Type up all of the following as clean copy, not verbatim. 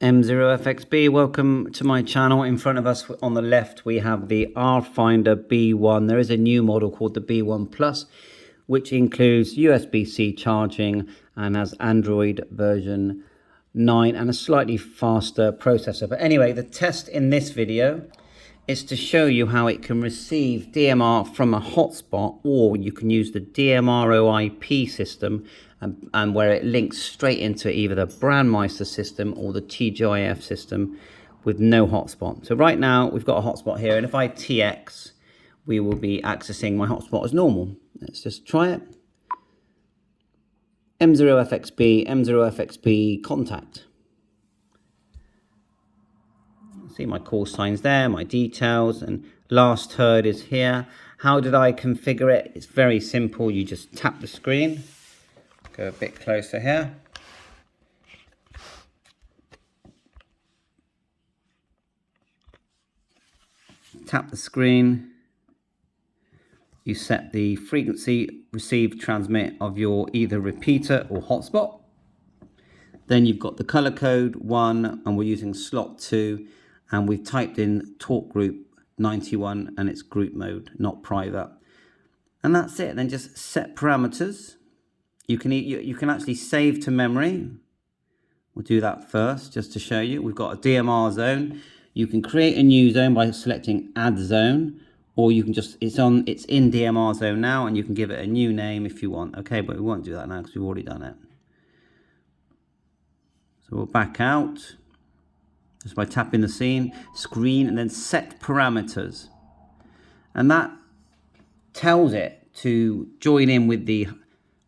M0FXB, welcome to my channel. In front of us on the left we have the Rfinder B1. There is a new model called the B1 Plus, which includes USB-C charging and has Android version 9 and a slightly faster processor. But anyway, the test in this video is to show you how it can receive DMR from a hotspot, or you can use the Dmroip system and where it links straight into either the Brandmeister system or the TGIF system with no hotspot. So right now we've got a hotspot here, and if I TX, we will be accessing my hotspot as normal. Let's just try it. M0FXB contact. See my call signs there, my details, and last heard is here. How did I configure it? It's very simple. You just tap the screen. Go a bit closer here. Tap the screen. You set the frequency receive transmit of your either repeater or hotspot. Then you've got the color code 1 and we're using slot 2, and we've typed in talk group 91 and it's group mode, not private. And that's it. Then just set parameters. You can actually save to memory. We'll do that first just to show you. We've got a DMR zone. You can create a new zone by selecting add zone, or you can just, it's in DMR zone now, and you can give it a new name if you want. Okay, but we won't do that now because we've already done it. So we'll back out just by tapping the screen and then set parameters. And that tells it to join in with the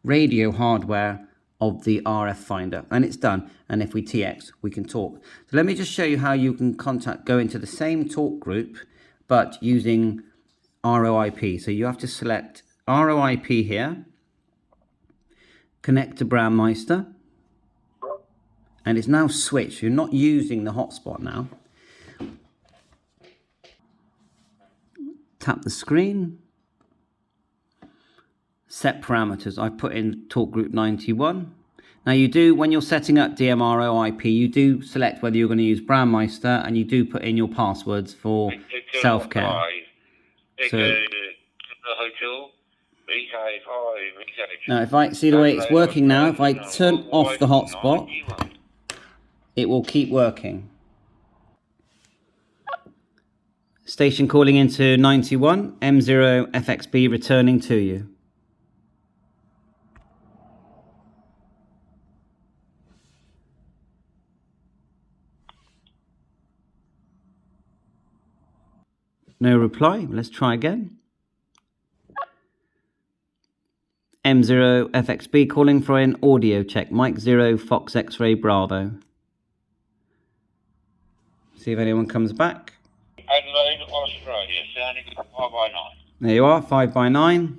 radio hardware of the Rfinder, and it's done. And if we TX, we can talk. So let me just show you how you can go into the same talk group but using RoIP. So you have to select RoIP here, connect to Brandmeister, and it's now switched. You're not using the hotspot now. Tap the screen. Set parameters. I put in talk group 91. Now you do, when you're setting up Dmroip, you do select whether you're going to use Brandmeister, and you do put in your passwords for self-care. So now if I see the way it's working now, if I turn off the hotspot, it will keep working. Station calling into 91, M0FXB returning to you. No reply. Let's try again. M0FXB calling for an audio check. Mike 0 Fox X-ray Bravo. See if anyone comes back. Adelaide, Australia, sounding 5x9. There you are, 5x9.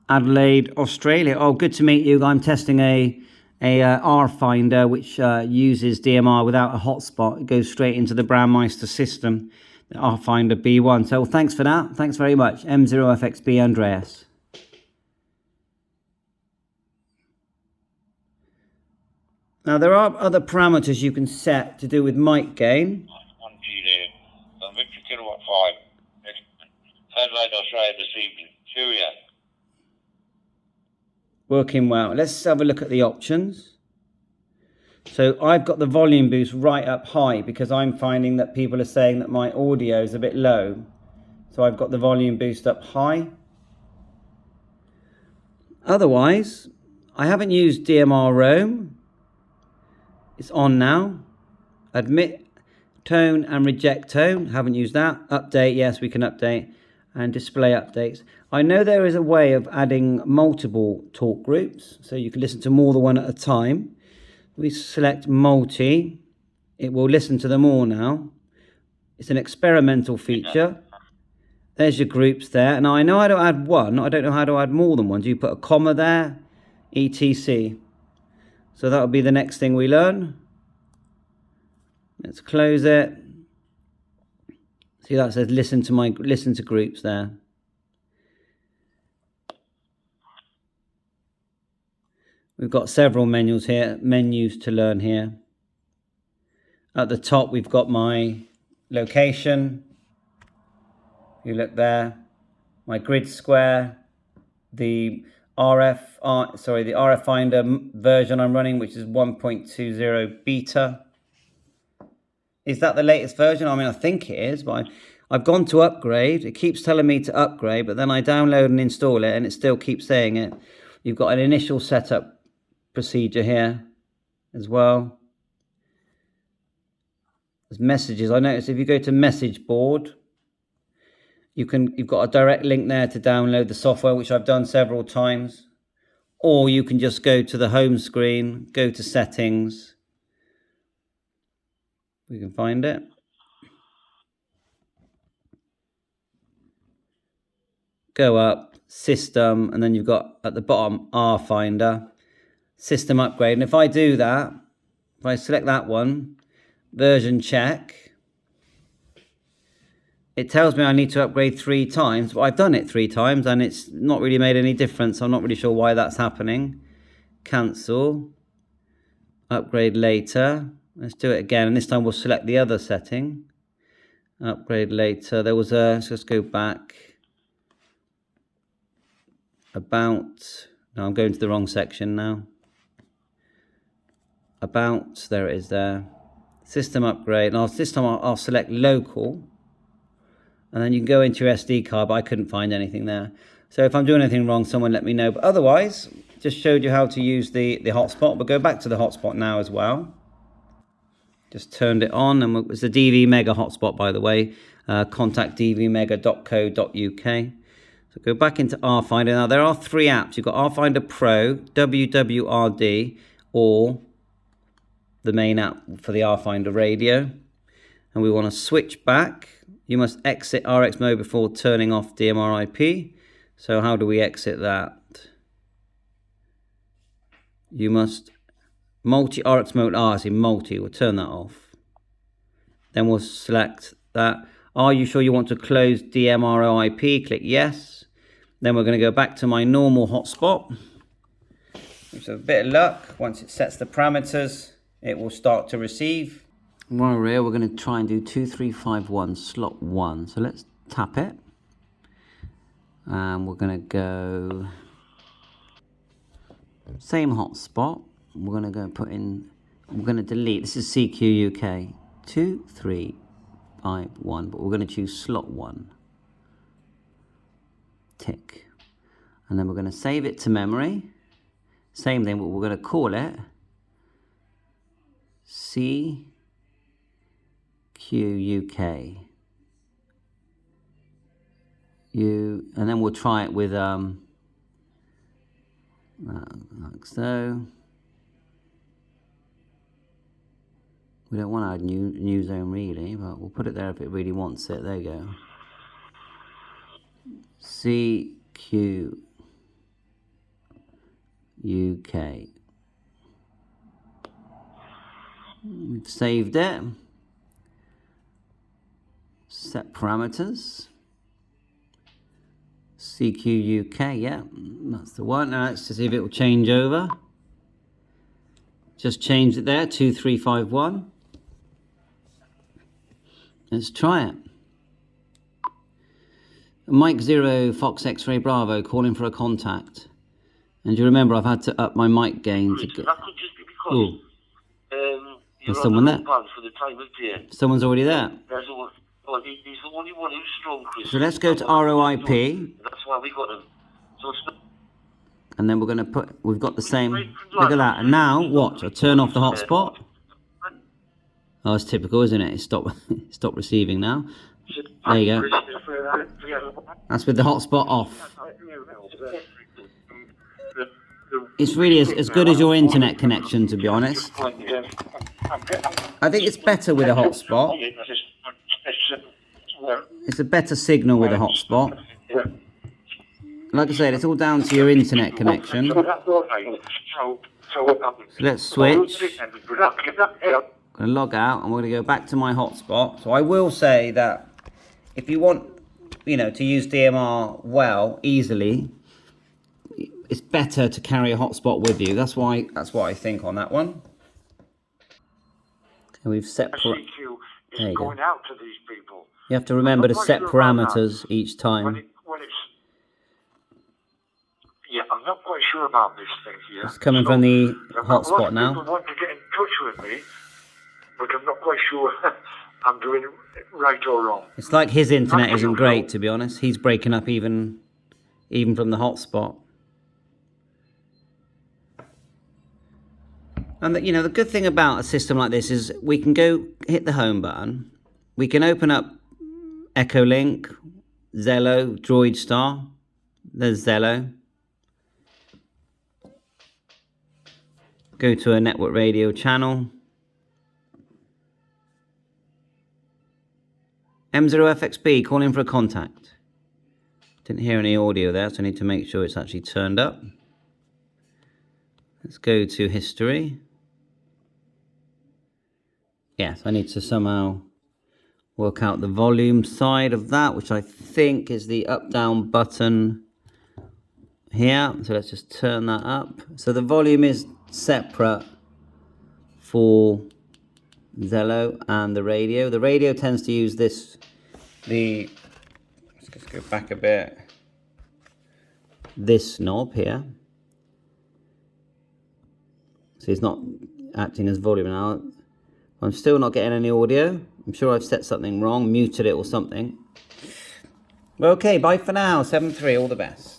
Adelaide, Australia. Oh, good to meet you. I'm testing a Rfinder which uses DMR without a hotspot. It goes straight into the Brandmeister system, the Rfinder B1. So thanks for that. Thanks very much. M0FXB Andreas. Now there are other parameters you can set to do with mic gain. 1G there. Victor Kilowatt 5. Adelaide, Australia this evening. Cheerio. Working well. Let's have a look at the options. So I've got the volume boost right up high because I'm finding that people are saying that my audio is a bit low. So I've got the volume boost up high. Otherwise, I haven't used DMR Roam. It's on now. Admit tone and reject tone. Haven't used that. Update. Yes, we can update. And display updates. I know there is a way of adding multiple talk groups, so you can listen to more than one at a time. We select multi. It will listen to them all now. It's an experimental feature. There's your groups there. Now I know how to add one. I don't know how to add more than one. Do you put a comma there? ETC. So that'll be the next thing we learn. Let's close it. See, that says listen to groups there. We've got several menus to learn here. At the top, we've got my location. You look there, my grid square, the Rfinder version I'm running, which is 1.20 beta. Is that the latest version? I mean, I think it is, but I've gone to upgrade. It keeps telling me to upgrade, but then I download and install it, and it still keeps saying it. You've got an initial setup procedure here as well. There's messages. I notice if you go to message board, you've got a direct link there to download the software, which I've done several times. Or you can just go to the home screen, go to settings. We can find it. Go up, system, and then you've got at the bottom Rfinder, system upgrade. And if I do that, if I select that one, version check, it tells me I need to upgrade 3 times, but I've done it 3 times and it's not really made any difference. I'm not really sure why that's happening. Cancel, upgrade later. Let's do it again, and this time we'll select the other setting. Upgrade later. There was a, let's just go back. About, no, I'm going to the wrong section now. About, there it is there. System upgrade, and this time I'll select local. And then you can go into your SD card, but I couldn't find anything there. So if I'm doing anything wrong, someone let me know. But otherwise, just showed you how to use the hotspot. We'll go back to the hotspot now as well. Just turned it on, and it's the DV Mega hotspot, by the way. Contact dvmega.co.uk. So go back into Rfinder. Now there are 3 apps. You've got Rfinder Pro, WWRD, or the main app for the Rfinder radio. And we want to switch back. You must exit RX mode before turning off Dmroip. So how do we exit that? You must multi RX mode. I see multi. We'll turn that off. Then we'll select that. Are you sure you want to close Dmroip? Click yes. Then we're going to go back to my normal hotspot. With a bit of luck, once it sets the parameters, it will start to receive. While we're here, we're going to try and do 2351 slot 1. So let's tap it. And we're going to go same hotspot. We're going to go put in, we're going to delete, this is CQ UK 2351, but we're going to choose slot 1. Tick. And then we're going to save it to memory. Same thing, but we're going to call it CQ UK. And then we'll try it with like so. We don't want to add new zone really, but we'll put it there if it really wants it. There you go. CQ UK. We've saved it. Set parameters. CQ UK, yeah, that's the one. Now let's see if it will change over. Just changed it there, 2351. Let's try it. Mike 0 Fox X-Ray Bravo calling for a contact. And do you remember I've had to up my mic gain to get. That could just be because There's someone there. For the time of day. Someone's already there. He's the only one who's strong, Chris. So let's go to RoIP. That's why we got him. So it's not. And then we're going to put, we've got the same, look at that. And now, watch, I turn off the hotspot. Oh, it's typical, isn't it? It stopped receiving now. There you go. That's with the hotspot off. It's really as good as your internet connection, to be honest. I think it's better with a hotspot. It's a better signal with a hotspot. Like I said, it's all down to your internet connection. So let's switch. I'm going to log out and we're going to go back to my hotspot. So I will say that if you want, to use DMR well, easily, it's better to carry a hotspot with you. That's what I think on that one. Okay, we've set. CQ is going out to these people. You have to remember to set parameters each time. When it's yeah, I'm not quite sure about this thing here. It's coming from the hotspot now. People want to get in touch with me, but I'm not quite sure I'm doing it right or wrong. It's like his internet isn't great, to be honest. He's breaking up even from the hotspot. And the good thing about a system like this is we can go hit the home button. We can open up Echolink, Zello, DroidStar. There's Zello. Go to a network radio channel. M0FXB, calling for a contact. Didn't hear any audio there, so I need to make sure it's actually turned up. Let's go to history. Yes, I need to somehow work out the volume side of that, which I think is the up-down button here. So let's just turn that up. So the volume is separate for Zello and the radio. The radio tends to use let's just go back a bit. This knob here. So it's not acting as volume now. I'm still not getting any audio. I'm sure I've set something wrong, muted it or something. Okay, bye for now. 7-3, all the best.